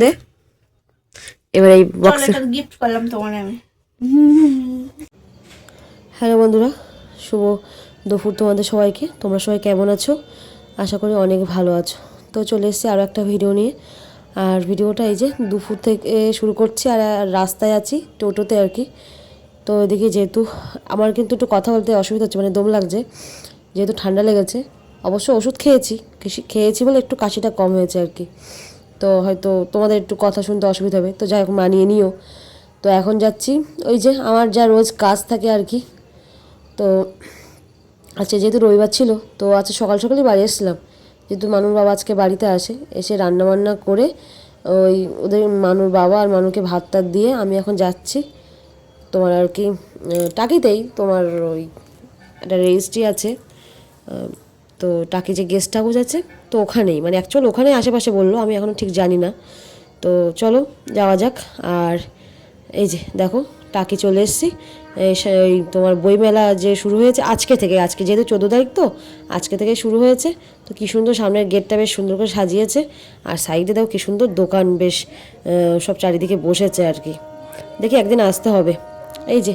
দে এবার এই বক্সে গিফট করলাম তোমার আমি। হ্যালো বন্ধুরা, শুভ দুপুর তোমাদের সবাইকে। তোমরা সবাই কেমন আছো? আশা করি অনেক ভালো আছো। তো চলে এসেছি আরও একটা ভিডিও নিয়ে। আর ভিডিওটা এই যে দুপুর থেকে শুরু করছি, আর রাস্তায় আছি টোটোতে আর কি। তো এদিকে যেহেতু আমার কিন্তু একটু কথা বলতে অসুবিধা হচ্ছে, মানে দম লাগছে, যেহেতু ঠান্ডা লেগেছে। অবশ্য ওষুধ খেয়েছি বলে একটু কাশিটা কম হয়েছে আর কি। তো হয়তো তোমাদের একটু কথা শুনতে অসুবিধা হবে, তো যাই হোক মানিয়ে নিও। তো এখন যাচ্ছি ওই যে আমার যা রোজ কাজ থাকে আর কি। তো আচ্ছা, যেহেতু রবিবার ছিল তো আজকে সকাল সকালই বাড়ি এসেছিলাম, যেহেতু মানুর বাবা আজকে বাড়িতে আসে। এসে রান্নাবান্না করে ওই ওদের মানুর বাবা আর মানুকে ভাত টাত দিয়ে আমি এখন যাচ্ছি তোমার আর কি টাকিতেই। তোমার ওই একটা রেজিস্ট্রি আছে, তো টাকি যে গেস্ট হাউস আছে, তো ওখানেই, মানে অ্যাকচুয়াল ওখানেই আশেপাশে বললো, আমি এখনও ঠিক জানি না। তো চলো যাওয়া যাক। আর এই যে দেখো টাকি চলে এসেছি। এই তোমার বইমেলা যে শুরু হয়েছে আজকে থেকে, আজকে যেহেতু 14 তারিখ, তো আজকে থেকে শুরু হয়েছে। তো কী সুন্দর সামনের গেটটা বেশ সুন্দর করে সাজিয়েছে, আর সাইডে দেখো কী সুন্দর দোকান বেশ সব চারিদিকে বসেছে আর কি। দেখি একদিন আসতে হবে। এই যে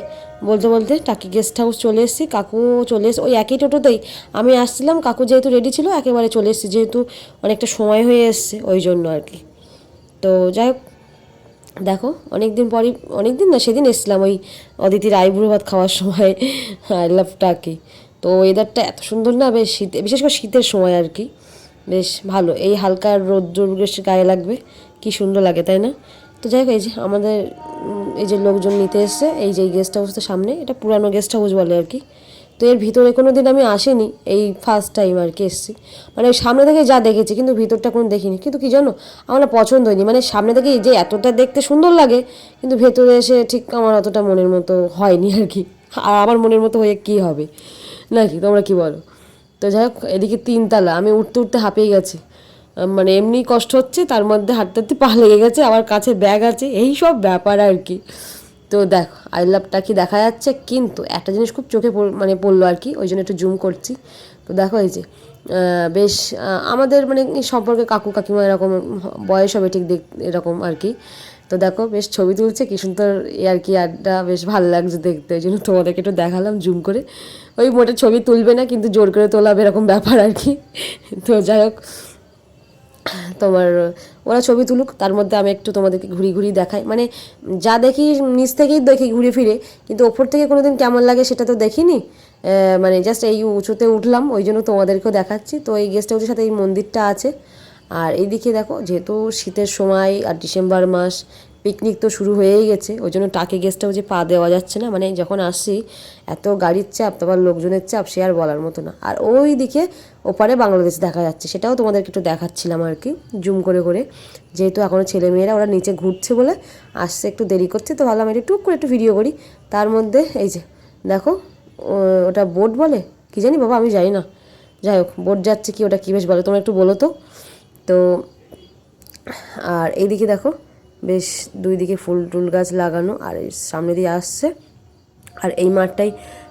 বলতে বলতে টাকি গেস্ট হাউস চলে এসেছি, কাকু চলে এসে ওই একই টোটোতেই আমি আসছিলাম। কাকু যেহেতু রেডি ছিল একেবারে চলে এসেছি, যেহেতু অনেকটা সময় হয়ে এসছে ওই জন্য আর কি। তো যাই হোক, দেখো অনেক দিন না, সেদিন এসেছিলাম ওই অদিতির আইবুড়ো ভাত খাওয়ার সময়। আই লাভ টাকি। তো ওয়েদারটা এত সুন্দর না, বেশ শীতে, বিশেষ করে শীতের সময় আর কি, বেশ ভালো। এই হালকা রোদ্দুর বেশ গায়ে লাগবে, কি সুন্দর লাগে তাই না? তো যাই হোক, এই যে আমাদের এই যে লোকজন নিতে এসছে, এই যে গেস্ট হাউসের সামনে, এটা পুরানো গেস্ট হাউস বলে আর কি। তো এর ভিতরে কোনো দিন আমি আসিনি, এই ফার্স্ট টাইম আর কি এসেছি। মানে ওই সামনে থেকে যা দেখেছি, কিন্তু ভিতরটা কোনো দেখিনি। কিন্তু কী জানো, আমার না পছন্দ হয়নি। মানে সামনে থেকে যে এতটা দেখতে সুন্দর লাগে, কিন্তু ভেতরে এসে ঠিক আমার অতটা মনের মতো হয়নি আর কি। আর আমার মনের মতো হয়ে কী হবে নাকি, তোমরা কি বলো? তো যাই হোক, এদিকে 3 তলা, আমি উঠতে উঠতে হাঁপিয়ে গেছি। মানে এমনি কষ্ট হচ্ছে, তার মধ্যে হাঁটতে হাঁটতে পা লেগে গেছে, আবার কাছে ব্যাগ আছে, এই সব ব্যাপার আর কি। তো দেখো আই লাভটা কি দেখা যাচ্ছে, কিন্তু একটা জিনিস খুব চোখে মানে পড়লো আর কি, ওই জন্য একটু জুম করছি। তো দেখো এই যে বেশ আমাদের মানে সম্পর্কে কাকু কাকিমা এরকম বয়স হবে ঠিক এরকম আর কি। তো দেখো বেশ ছবি তুলছে, কি সুন্দর আর কি, আড্ডা বেশ ভালো লাগছে দেখতে, ওই জন্য তোমাদেরকে একটু দেখালাম জুম করে। ওই মোটে ছবি তুলবে না, কিন্তু জোর করে তোলাবে এরকম ব্যাপার আর কি। তো যাই হোক, তোমার ওরা ছবি তুলুক, তার মধ্যে আমি একটু তোমাদেরকে ঘুরি দেখাই। মানে যা দেখি নিচ থেকেই দেখি ঘুরে ফিরে, কিন্তু ওপর থেকে কোনো দিন কেমন লাগে সেটা তো দেখিনি। মানে জাস্ট এই উঁচুতে উঠলাম, ওই জন্য তোমাদেরকেও দেখাচ্ছি। তো এই গেস্ট হাউসের সাথে এই মন্দিরটা আছে। আর এইদিকে দেখো, যেহেতু শীতের সময় আর ডিসেম্বর মাস, পিকনিক তো শুরু হয়েই গেছে, ওই জন্য টাকি গেস্ট হাউসে পা দেওয়া যাচ্ছে না। মানে যখন আসছি এত গাড়ির চাপ, তারপর লোকজনের চাপ, সে আর বলার মতো না। আর ওই দিকে ওপারে বাংলাদেশ দেখা যাচ্ছে, সেটাও তোমাদেরকে একটু দেখাচ্ছিলাম আর কি জুম করে করে। যেহেতু এখনও ছেলেমেয়েরা ওরা নিচে ঘুরছে বলে আসছে, একটু দেরি করছে, তো ভাবলাম এটা টুক করে একটু ভিডিও করি। তার মধ্যে এই যে দেখো, ওটা বোট বলে কি জানি বাবা, আমি জানি না। যাই হোক, বোট যাচ্ছে কি, ওটা কী বেশ বলে, তোমরা একটু বলো তো। তো আর এইদিকে দেখো বেশ দুই দিকে ফুল টুল গাছ লাগানো, আর সামনে দিয়ে আসছে। আর এই মাঠটাই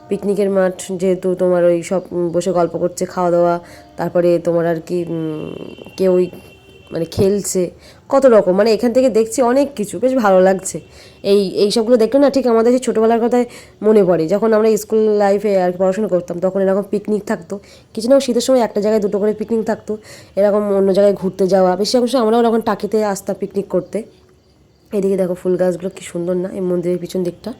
পিকনিকের মাঠ, যেহেতু তোমার ওই সব বসে গল্প করছে, খাওয়া দাওয়া, তারপরে তোমার আর কি কেউ মানে খেলছে কত রকম। মানে এখান থেকে দেখছি অনেক কিছু, বেশ ভালো লাগছে। এই সবগুলো দেখলে না ঠিক আমাদের সেই ছোটোবেলার কথায় মনে পড়ে, যখন আমরা স্কুল লাইফে আর কি পড়াশোনা করতাম, তখন এরকম পিকনিক থাকতো। কিছু না শীতের সময় একটা জায়গায় দুটো করে পিকনিক থাকতো, এরকম অন্য জায়গায় ঘুরতে যাওয়া। বেশি অংশ আমরাও যখন টাকিতে আসতাম পিকনিক করতে। এদিকে দেখো ফুল গাছগুলো কি সুন্দর না, এই মন্দিরের পিছন দিকটা।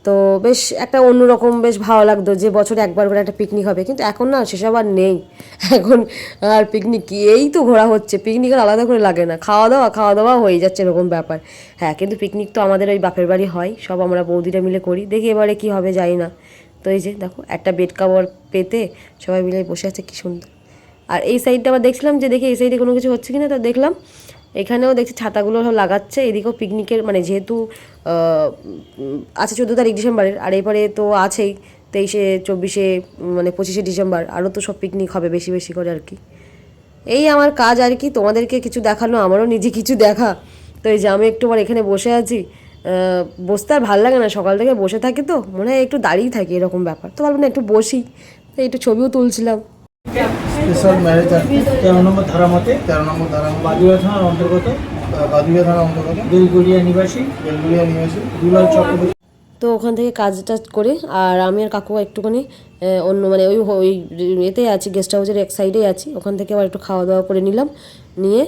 তো বেশ একটা অন্যরকম বেশ ভালো লাগতো যে বছরে একবার করে একটা পিকনিক হবে, কিন্তু এখন না সেসব আর নেই। এখন আর পিকনিক কি, এই তো ঘোরা হচ্ছে, পিকনিক আর আলাদা করে লাগে না, খাওয়া দাওয়া হয়ে যাচ্ছে এরকম ব্যাপার। হ্যাঁ, কিন্তু পিকনিক তো আমাদের ওই বাপের বাড়ি হয়, সব আমরা বৌদিরা মিলে করি। দেখি এবারে কি হবে জানি না। তো এই যে দেখো একটা বেড কাভার পেতে সবাই মিলে বসে আছে, কি সুন্দর। আর এই সাইডটা আবার দেখছিলাম যে দেখি এই সাইডে কোনো কিছু হচ্ছে কিনা, তো দেখলাম এখানেও দেখছি ছাতাগুলো সব লাগাচ্ছে। এদিকেও পিকনিকের মানে যেহেতু আছে 14 তারিখ ডিসেম্বরের, আর এরপরে তো আছেই 23শে 24শে মানে 25শে ডিসেম্বর, আরও তো সব পিকনিক হবে বেশি বেশি করে আর কি। এই আমার কাজ আর কি, তোমাদেরকে কিছু দেখানো, আমারও নিজে কিছু দেখা। তো এই যে আমি একটু আবার এখানে বসে আছি, বসতে আর ভালো লাগে না, সকাল থেকে বসে থাকি তো মনে হয় একটু দাঁড়িয়ে থাকি এরকম ব্যাপার। তো ভাবলাম না একটু বসি, তো একটু ছবিও তুলছিলাম। স্পেশাল ম্যারেজ 13 নম্বর ধারা মতে বাগুড়া থানার অন্তর্গত বাদুড়িয়া থানা অন্তর্গত বেলগুলিয়া নিবাসী দুলাল চক্রবর্তী। তো ওখান থেকে কাজ টাজ করে আর আমি আর কাকু একটুখানি অন্য মানে ওই এতেই আছি, গেস্ট হাউসের এক সাইডেই আছি, ওখান থেকে আবার একটু খাওয়া দাওয়া করে নিলাম। নিয়ে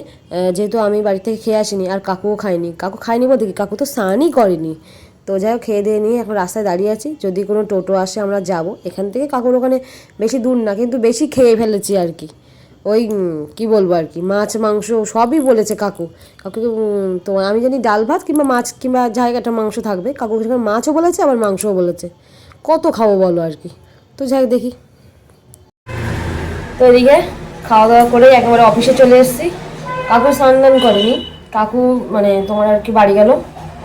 যেহেতু আমি বাড়ি থেকে খেয়ে আসিনি আর কাকুও খায়নি বলতে কি কাকু তো স্নানই করেনি। তো যাই হোক খেয়ে দিয়ে নিয়ে এখন রাস্তায় দাঁড়িয়ে আছি, যদি কোনো টোটো আসে আমরা যাব। এখান থেকে কাকুর ওখানে বেশি দূর না, কিন্তু বেশি খেয়ে ফেলেছি আর কি। ওই কি বলবো আর কি, মাছ মাংস সবই বলেছে কাকুকে তো আমি জানি ডাল ভাত কিংবা মাছ কিংবা জায়গাটা মাংস থাকবে, কাকু সেখানে মাছও বলেছে আবার মাংসও বলেছে। কত খাবো বলো আর কি। তো যাই দেখি। তো এদিকে খাওয়া দাওয়া করে একেবারে অফিসে চলে এসেছি। কাকু স্নান করেনি, কাকু মানে তোমার আর কি বাড়ি গেল,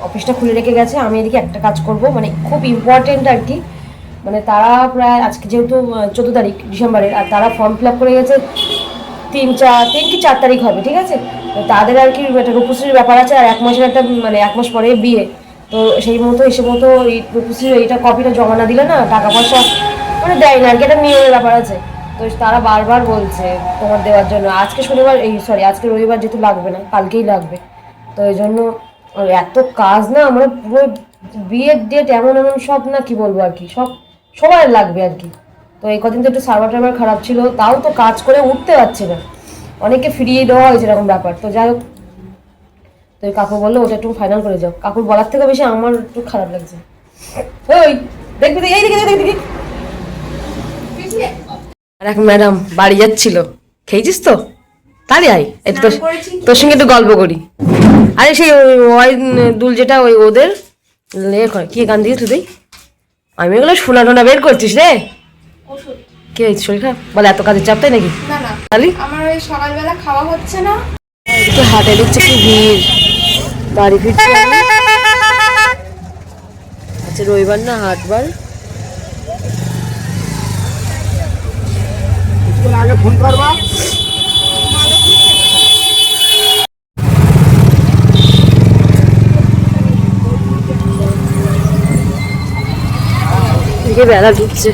অফিসটা খুলে রেখে গেছে। আমি এদিকে একটা কাজ করব, মানে খুব ইম্পর্টেন্ট আর কি। মানে তারা প্রায় আজকে যেহেতু 14 তারিখ ডিসেম্বরের, আর তারা ফর্ম ফিল আপ করে গেছে 3 কি 4 তারিখ হবে, ঠিক আছে। তো তাদের আর কি একটা রূপশ্রীর ব্যাপার আছে, আর 1 মাসের একটা মানে 1 মাস পরে বিয়ে। তো সেই মতো এই রূপশ্রীর এইটা কপিটা জমা না দিলে না টাকা পয়সা মানে দেয় না আর কি, একটা নিয়মের ব্যাপার আছে। তো তারা বারবার বলছে তোমার দেওয়ার জন্য। আজকে শনিবার আজকে রবিবার যেহেতু লাগবে না, কালকেই লাগবে। তো এই জন্য এত কাজ না, মানে পুরো বিয়ের ডেট এমন সব না কি বলবো আর কি, সবার লাগবে আর কি। তো এই কদিন তো একটু সার্ভার টার্ভার খারাপ ছিল, তাও তো কাজ করে উঠতে পারছে না, অনেকে ফিরিয়ে দেওয়া হয়েছে এরকম ব্যাপার। তো যাই হোক, তো কাকু বললো ওটা একটু ফাইনাল করে যাও। কাকুর বলার থেকে বেশি আমার একটু খারাপ লাগছে। ওই দেখবি দেখি আর এক ম্যাডাম বাড়ি যাচ্ছিল, খেয়েছিস তো? তাড়ি আয় একটু তোর সঙ্গে একটু গল্প করি। আরে সেই ওই দুল যেটা ওই ওদের কি গান দিয়ে তুই আমি এগুলো শোনা টোনা বের করছিস রে? কি হয়েছে শরীর খারাপ? বলে এত কাজের চাপ তাই নাকি? না না, আমার ওই সকালবেলা খাওয়া হচ্ছে না। একটু হাটে দিচ্ছে কি ভিড়, বাড়ি ফিরছি আমি। আচ্ছা রবিবার না হাটবার। আগে ফোন করবা। বেলা ঢুকছে,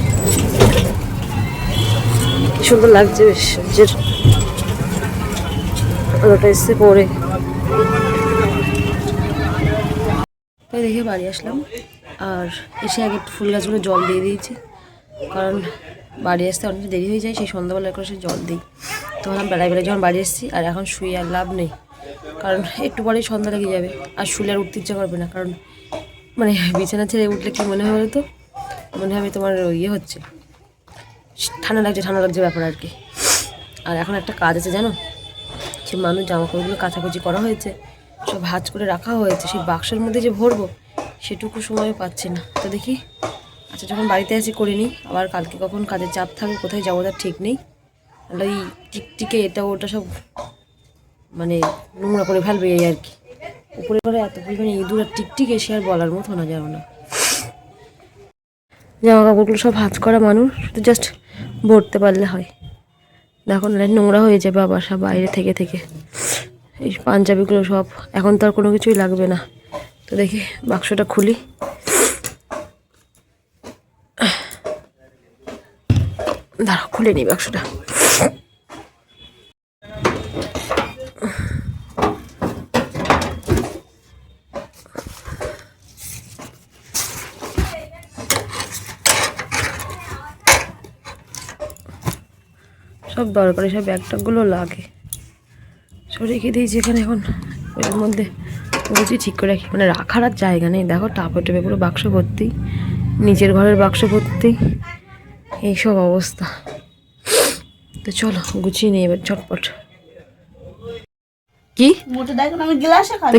কি সুন্দর লাগছে বেশ সূর্যের আলোটা এসে পড়ে। তাই দেখে বাড়ি আসলাম, আর এসে আগে একটু ফুল গাছগুলো জল দিয়ে দিয়েছি, কারণ বাড়ি আসতে অনেকটা দেরি হয়ে যায়, সেই সন্ধ্যাবেলা করে সে জল দিই। তো ভাবলাম বেলায় যখন বাড়ি এসেছি আর এখন শুয়ে আর লাভ নেই, কারণ একটু পরেই সন্ধ্যা লেগে যাবে, আর শুলে আর উঠতে ইচ্ছা করবে না। কারণ মানে বিছানা ছেড়ে উঠলে কি মনে হয় বলতো, মনে হবে তোমার হচ্ছে ঠান্ডা লাগছে ব্যাপার আর কি। আর এখন একটা কাজ আছে জানো, সে মানুষ জামা কাপড়গুলো কাচাকুচি করা হয়েছে, সব ভাঁজ করে রাখা হয়েছে, সেই বাক্সের মধ্যে যে ভরবো সেটুকু সময় পাচ্ছি না। তো দেখি আচ্ছা যখন বাড়িতে আসি করে নিই, আবার কালকে কখন কাজের চাপ থাকবে কোথায় যাবো তার ঠিক নেই। ওই টিকটিকে এটা ওটা সব মানে নোংরা করে ফেলবে এই আর কি। উপরে করে এত পরিমাণে ইঁদুর আর টিকটিকে সে আর বলার মতো না, যাবো না। জামা কাপড়গুলো সব ভাঁজ করা মানুষ, শুধু জাস্ট ভরতে পারলে হয়। দেখো না নোংরা হয়ে যাবে আবার সব বাইরে থেকে। এই পাঞ্জাবিগুলো সব এখন তো আর কোনো কিছুই লাগবে না। তো দেখি বাক্সটা খুলি, দাঁড়াও খুলে নিই বাক্সটা। সব দরকারি সব ব্যাগটাগুলো লাগে, সব রেখে দিয়েছি এখানে। এখন ওইটার মধ্যে বুঝি ঠিক করে রাখি, মানে রাখার আর জায়গা নেই। দেখো টাপে টেপে পুরো বাক্স ভর্তি, নিচের ঘরের বাক্স ভর্তি, এইসব অবস্থা। তো চলো গুছিয়ে নিই এবার ঝটপট। কি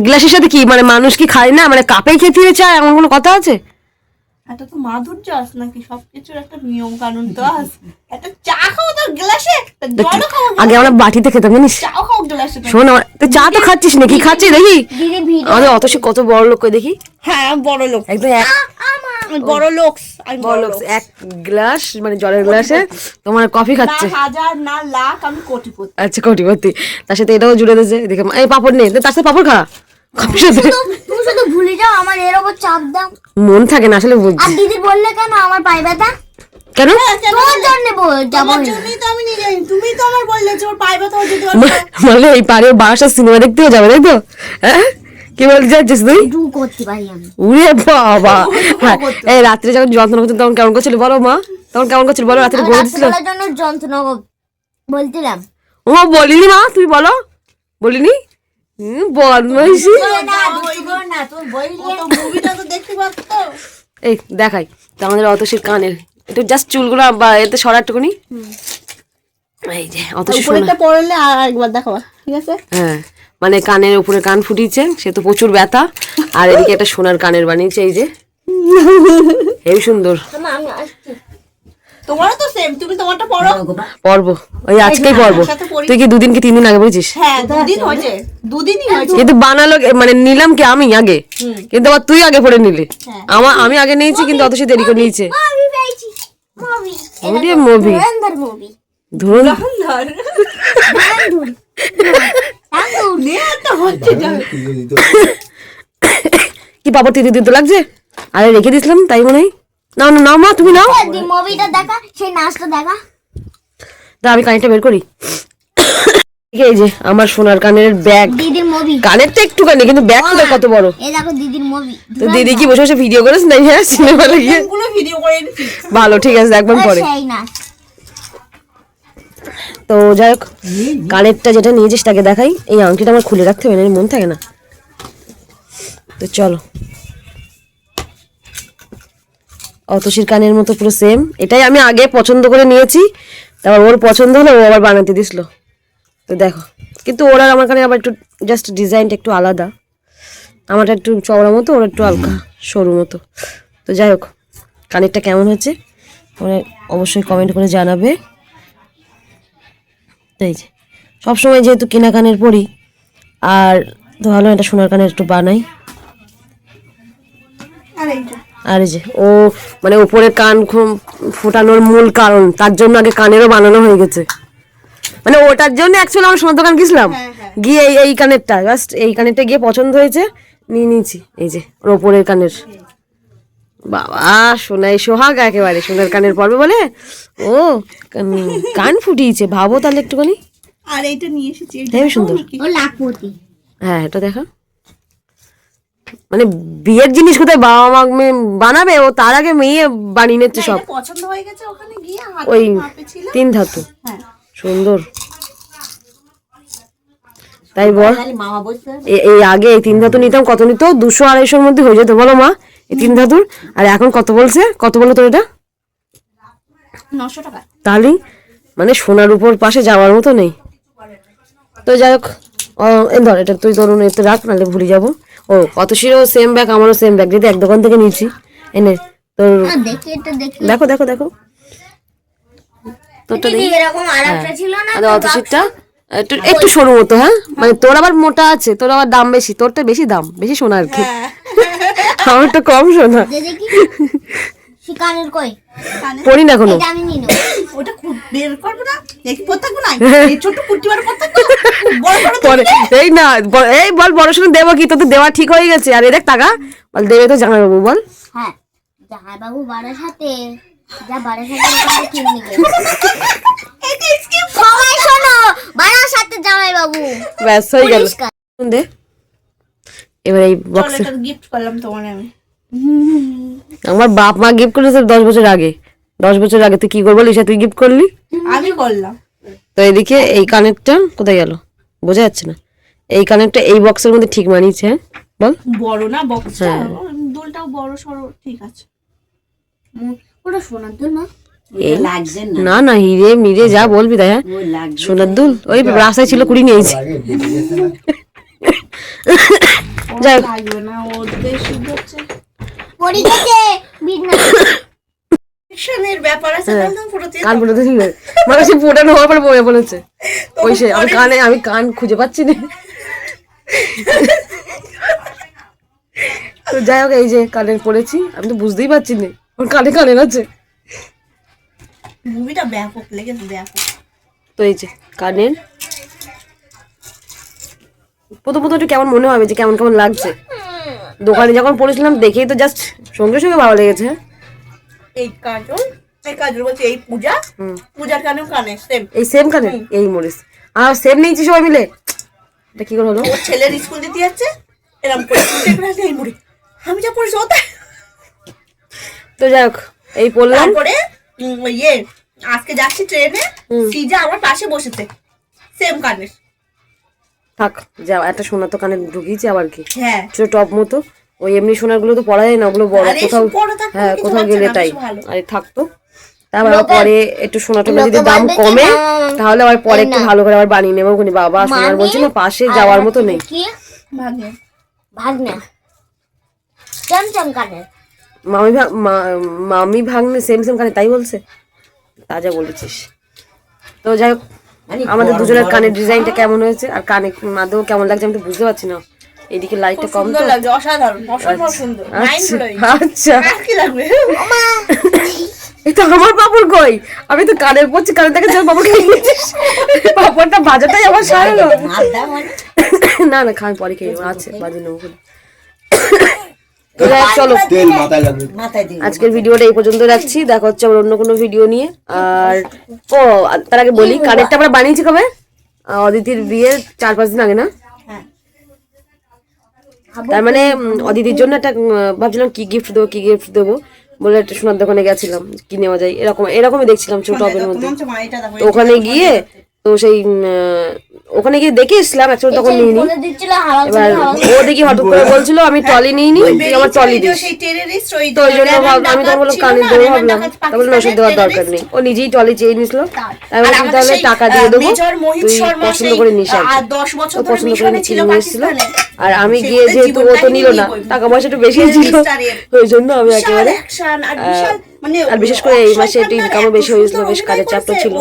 গ্লাসের সাথে কি মানে মানুষ কি খায় না, মানে কাপে খেতে চায় এমন কোনো কথা আছে? এটা তো মাধুর্য আছে নাকি, সবকিছুর একটা নিয়ম কানুন তো আছে। একটা চা খাও তো গ্লাসে, জল খাও আগে আমরা বাটিতে খেতাম জানিস। চা খাও গ্লাসে। শোন তুই চা তো খাচ্ছিস না, কি খাচ্ছিস দেখি আমাদের অত সে কত বড় লোক দেখি। হ্যাঁ বড় লোক, একদম বড় লোক এক গ্লাস মানে জলের গ্লাসে তোমার কফি খাচ্ছে। হাজার না লাখ, আমি কোটিপতি। আচ্ছা কোটিপতি, তার সাথে এটাও জুড়ে দিয়েছে। দেখে এই পাপড় নেই, তার সাথে পাপড় খা। কফির সাথে তুমি শুধু ভুলে যাও আমার এর উপর চাপ দাও, মন থাকে না আসলে। আর দিদি বললে কেন আমার পায়ে ব্যথা? কেন? তোর জন্য যাবো আমার জন্যই তো আমি নিয়ে যাইনি, তুমি তো আমার বললে যে ওর পায়ে ব্যথা হচ্ছে, মানে এই পারে বাসার সিনেমা দেখতেও যাবে তাই তো? হ্যাঁ, কি বলতে চাইছিস তুই? ডু করতে পারি আমি। উরে বাবা, হ্যাঁ, এই রাত্রে যখন যন্ত্রণা করছিল তখন কেমন করছিল বলো মা? তখন কেমন করছিল বলো? রাত্রে বলে দিছিল? রাত্রেবেলার জন্য যন্ত্রণা বলছিলাম। ও বলিনি মা, তুই বলো, বলিনি? বদমাইশি। না তুই বললি ও তো মুভিটা তো দেখতে পারতো। এই দেখাই তো আমাদের অতসীর কানের একটু জাস্ট চুলগুলো বা এতে সরাটুকুনি, এই যে অতসী সোনা। উপরেরটা পড়লে আর একবার দেখাবা, ঠিক আছে? হ্যাঁ, মানে কানের উপরে কান ফুটিয়েছে, সে তো প্রচুর ব্যথা, আর এদিকে একটা সোনার কানের বানিয়েছে, এই যে হেবি সুন্দর। আমি আসছি। তোমারও তো সেম, তুমি তোমারটা পড়ো। পর্ব ওই আজকেই পর্ব। সাথে পরি। তুই কি 2 দিন কি 3 দিন আগে বুঝিস? হ্যাঁ, দুদিন হয়েছে, দুদিনই হয়েছে। কিন্তু বানালো মানে নিলাম কি আমি আগে, কিন্তু আবার তুই আগে পরে নিলি। আমি আগে নিয়েছি, কিন্তু অতসী দেরি করে নিয়েছে। মুভি পেয়েছি, মুভি। ওরে মুভি, ধুরন্ধর মুভি। ধরুন ধর ধুর ধুর নে একটা হচ্ছে যাবে। কি পাপড় দিতে দিতে লাগছে, আরে রেখে দিছিলাম তাই মনে হয়। নাও না, নাও মা, তুমি নাও। মুভিটা দেখা, সেই নাচটা দেখা। তা আমি কানেরটা বের করি। এই যে আমার সোনার কানের ব্যাগ, দিদির মুভি। কানেরটা একটুখানি, কিন্তু ব্যাগটা কত বড়। এই দেখো দিদির মুভি। তো দিদি কি বসে বসে ভিডিও করেছ না? হ্যাঁ, সিনেমা লাগিয়ে। গুলো ভিডিও করে এনেছি। ভালো, ঠিক আছে, দেখবেন পরে। সেই নাচ। তো যাই হোক, কানেরটা যেটা নিয়েছিস তাকে দেখাই। এই আংটিটা আমার খুলে রাখতে হবে, না মন থাকে না। তো চলো, অতসীর কানের মতো পুরো সেম। এটাই আমি আগে পছন্দ করে নিয়েছি, তারপর ওর পছন্দ হলো, ও আবার বানাতে দিছিল। তো দেখো, কিন্তু ওর আর আমার কানে আবার একটু জাস্ট ডিজাইনটা একটু আলাদা। আমারটা একটু চওড়া মতো, ওর একটু হালকা সরু মতো। তো যাই হোক, কানেরটা কেমন হচ্ছে তোমরা অবশ্যই কমেন্ট করে জানাবে। এই যে সবসময় যেহেতু কেনা কানের পরি, আর তো ভালো একটা সোনার কানের একটু বানাই। আর এইটা আর এই যে ও মানে উপরে কান ফোটানোর মূল কারণ, তার জন্য আগে কানেরও বানানো হয়ে গেছে। মানে ওটার জন্য অ্যাকচুয়ালি আমার সোনার দোকান গেছিলাম, গিয়ে এই কানেরটা জাস্ট এই কানেরটা গিয়ে পছন্দ হয়েছে, নিয়ে নিয়েছি। এই যে ওর ওপরের কানের, বাবা সোনাই সোহাগ একেবারে, সোনার কানের পরবে বলে ও কান ফুটিয়েছে, ভাবো তাহলে একটুখানি। আর এইটা নিয়ে এসেছি, হেবি সুন্দর। ও লাখপতি। হ্যাঁ, এটা দেখা, মানে বিয়ের জিনিস কোথায় বাবা মা বানাবে, ও তার আগে মেয়ে বানিয়ে নিচ্ছে সব। এটা পছন্দ হয়ে গেছে ওখানে গিয়ে, ওই মাপে ছিল। 3 ধাতু, হ্যাঁ, সুন্দর। তাই বল, মামা বলছে এই আগে এই 3 ধাতু নিতাম, কত নিত? 200-250-র মধ্যে হয়ে যেত বলো মা, এই 3 ধাতুর। আর এখন কত বলছে, কত বলো তোর এটা? 900 টাকা। তাহলে মানে সোনার উপর পাশে যাওয়ার মতো নেই। তো যাই হোক, এই ধর এটা তুই ধরুন এতে রাখ, নাহলে ভুলে যাবো। ও অতসীরও সেম ব্যাগ, আমারও সেম ব্যাগ, যদি এক দোকান থেকে নিয়েছি। এনে তোর দেখি এটা দেখি। দেখো দেখো দেখো, তোরটা দিদি দেখি। এরকম আরেকটা ছিল না? আর অতসীরটা একটু একটু সরু মতো। হ্যাঁ, মানে তোর আবার মোটা আছে, তোর আবার দাম বেশি, তোরটা বেশি দাম, বেশি সোনা আর কি। আমারটা কম সোনা। দেখি শিকানের কই? পড়ি না কোনো। এটা আমি নিয়ে নেবো। ওটা খুব বের করবো না, দেখি প্রত্যেক নাই এই ছোট কুটি বার প্রত্যেক বড় বড় পরে এই না এই বল, বড় শুনে দেবো কি? তোদের দেওয়া ঠিক হয়ে গেছে। আর এই দেখ টাকা বল, দেবে তো জামাইবাবু বল। হ্যাঁ, জামাই বাবু বাড়ার সাথে যা বাড়ার সাথে ওখানে কিনে নিবে। এটা স্কিপ সবাই শোনো, বাড়ার সাথে জামাই বাবু। ব্যাস হয়ে গেল। পরিষ্কার। দে এবার এই চল, বক্সে এটা গিফট করলাম তোমার আমি। আমার বাপ মা গিফট করেছে 10 বছর আগে। 10 বছর আগে তুই কি করবো লিসা, তুই গিফট করলি? আমি করলাম। তো এদিকে এই কানেরটা কোথায় গেল বোঝা যাচ্ছে না। এই কানেরটা এই বক্সের মধ্যে ঠিক মানিয়েছে। হ্যাঁ বল। বড় না বক্সটা, হ্যাঁ। দুলটাও বড় সরো, ঠিক আছে। ওটা শোনার জন্য এই না না হিরে মিরে যা বলবি তাই। হ্যাঁ সোনার দুল ওই রাস্তায় ছিল, কুড়ি নিয়েছি। যাই হোক, লাগবে না, ওদের শুধু হচ্ছে পড়ি গেছে বিজনেস। সেকশনের ব্যাপার আছে, তাহলে তুমি পুরো দিয়ে কান ফুটাতে ছিল মানে সে ফুটানো হওয়ার পরে বয়ে বলেছে ওই সে আমি কান খুঁজে পাচ্ছি না। তো যাই হোক, এই যে কানের পড়েছি, আমি তো বুঝতেই পারছি না ওর কানে কানের আছে। মুভিটা ব্যাপক লেগেছে, ব্যাপক। তো এই যে কানের প্রথম একটু কেমন মনে হবে, যে কেমন কেমন লাগছে। দোকানে যখন পড়েছিলাম দেখেই তো জাস্ট সঙ্গে সঙ্গে ভালো লেগেছে। এই কাজল এই কাজল বলছে এই পূজা পূজার কানেও কানে সেম এই সেম কানে এই মরিস আর সেম নিয়েছি সবাই মিলে। এটা কি করে হলো? ওর ছেলের স্কুল দিতে যাচ্ছে এরকম করে এই মুড়ি আমি যা পড়েছি ওটা। তো যাই হোক এই পড়লাম। তারপরে আজকে যাচ্ছি ট্রেনে, সিজা আমার পাশে বসেছে সেম কানের। থাক যা, একটা সোনা তো কানে ঢুকিয়েছি আবার কি, হ্যাঁ ছোট টপ মতো। ওই এমনি সোনার গুলো তো পড়া যায় না, ওগুলো বড় আরে কোথাও, বড় থাকলে হ্যাঁ কিছু কোথাও হচ্ছে গেলে না, তাই। বেশ ভালো। আরে থাকতো, তারপর আবার পরে একটু সোনা টোনা যদি দাম কমে তাহলে আবার পরে একটু ভালো করে আবার বানিয়ে নেবো। বাবা সোনার বলছি না পাশে যাওয়ার মতো নেই। কি ভাগ্নে ভাগ্নে চমচম কানের। মামি ভাগ্নে সেম সেম কানে, তাই বলছে, তাজা বলেছিস। তো যাই হোক আমাদের দুজনের কানের ডিজাইনটা কেমন হয়েছে আর কানে মাদেও কেমন লাগছে আমি তো বুঝতে পারছি না, এদিকে লাইটটা কম তো। সুন্দর লাগছে, অসাধারণ অসম্ভব সুন্দর, মাইন্ড ব্লোয়িং। আচ্ছা আর কি লাগবে? এটা আমার পাপড় কই, আমি তো কানের পড়ছি, কানে থেকে যা পাপড় খেয়ে নিয়েছিস, পাপড়টা বাজাটাই আমার সারালো। না না খান পরে খেয়ে নেবো, আছে বাজে নেবো। চলো তেল মাথায় লাগবে। আজকের ভিডিওটা এই পর্যন্ত রাখছি, দেখা হচ্ছে আবার অন্য কোনো ভিডিও নিয়ে। আর ও তার আগে বলি কানেরটা আমরা বানিয়েছি কবে, অদিতির বিয়ে 4-5 দিন আগে না। তার মানে অদিতির জন্য একটা ভাবছিলাম কি গিফট দেবো বলে একটা সোনার দোকানে গেছিলাম, কি নেওয়া যায় এরকমই দেখছিলাম ছোট টবের মধ্যে। তো ওখানে গিয়ে তো সেই ওখানে গিয়ে দেখে এসলাম, অ্যাকচুয়ালি তখন নিইনি। বলে দিচ্ছিল হাওয়া এবার ও দেখি হঠাৎ করে বলছিল আমি টলি নিইনি, তুই আমার টলি দিস। তো ওই জন্য আমি তখন বললাম কানে দেবো ভাবলাম, তারপরে না ওষুধ দেওয়ার দরকার নেই, ও নিজেই টলি চেয়ে নিছিল। আমি বলছি তাহলে টাকা দিয়ে দেবো, তুই পছন্দ করে নিস আর কি। ও পছন্দ করে নিয়ে এসেছিল, আর আমি গিয়ে যেহেতু ও তো নিল না, টাকা পয়সা একটু বেশি ছিল, ওই জন্য আমি একেবারে আর বিশেষ করে এই মাসে একটু ইনকামও বেশি হয়েছিল, বেশ কাজের চাপটা ছিল,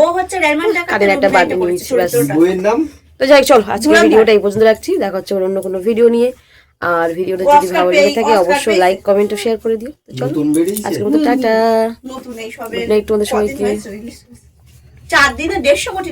কাজের একটা বাটি নিয়েছি ব্যাস। বইয়ের নাম তো যাই চল আজকের ভিডিওটা এই পর্যন্ত রাখছি, দেখা হচ্ছে অন্য কোনো ভিডিও নিয়ে। আর ভিডিওটা যদি ভালো লেগে থাকে অবশ্যই লাইক কমেন্ট ও শেয়ার করে দিও। তো চল নতুন বেরিয়েছে আজকের মতো টাটা, নতুন এই সবে গুড নাইট তোমাদের সবাইকে। 4 দিনে 150 কোটি